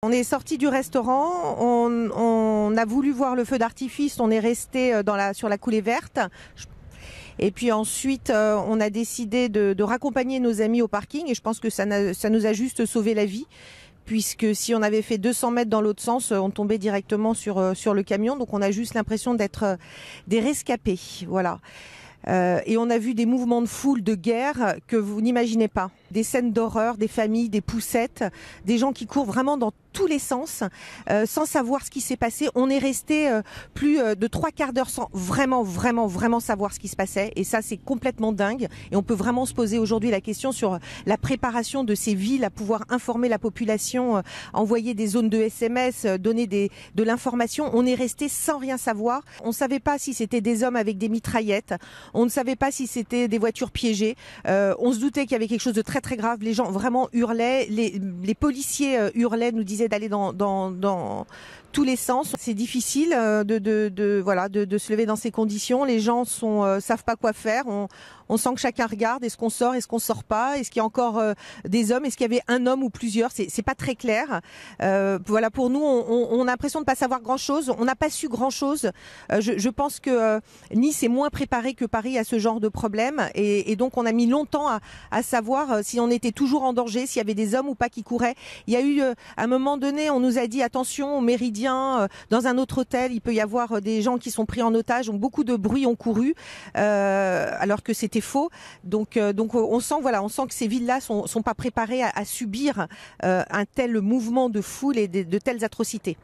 On est sorti du restaurant, on a voulu voir le feu d'artifice, on est resté sur la coulée verte. Et puis ensuite, on a décidé de raccompagner nos amis au parking et je pense que ça nous a juste sauvé la vie. Puisque si on avait fait 200 mètres dans l'autre sens, on tombait directement sur le camion. Donc on a juste l'impression d'être des rescapés. Voilà. Et on a vu des mouvements de foule, de guerre que vous n'imaginez pas. Des scènes d'horreur, des familles, des poussettes, des gens qui courent vraiment dans tous les sens, sans savoir ce qui s'est passé. On est resté plus de 3/4 d'heure sans vraiment savoir ce qui se passait. Et ça, c'est complètement dingue. Et on peut vraiment se poser aujourd'hui la question sur la préparation de ces villes à pouvoir informer la population, envoyer des zones de SMS, donner de l'information. On est resté sans rien savoir. On ne savait pas si c'était des hommes avec des mitraillettes. On ne savait pas si c'était des voitures piégées. On se doutait qu'il y avait quelque chose de très grave. Les gens vraiment hurlaient. Les policiers hurlaient, nous disaient d'aller dans tous les sens. C'est difficile de se lever dans ces conditions. Les gens savent pas quoi faire. On sent que chacun regarde. Est-ce qu'on sort? Est-ce qu'on sort pas? Est-ce qu'il y a encore des hommes? Est-ce qu'il y avait un homme ou plusieurs? C'est pas très clair. Voilà, pour nous, on a l'impression de pas savoir grand-chose. On n'a pas su grand-chose. Je pense que Nice est moins préparé que Paris à ce genre de problème. Et donc, on a mis longtemps à savoir si on était toujours en danger, s'il y avait des hommes ou pas qui couraient. Il y a eu, à un moment donné, on nous a dit attention au Méridien, dans un autre hôtel, il peut y avoir des gens qui sont pris en otage. Donc, beaucoup de bruit ont couru, alors que c'était faux. Donc on sent que ces villes-là sont pas préparées à subir un tel mouvement de foule et de telles atrocités.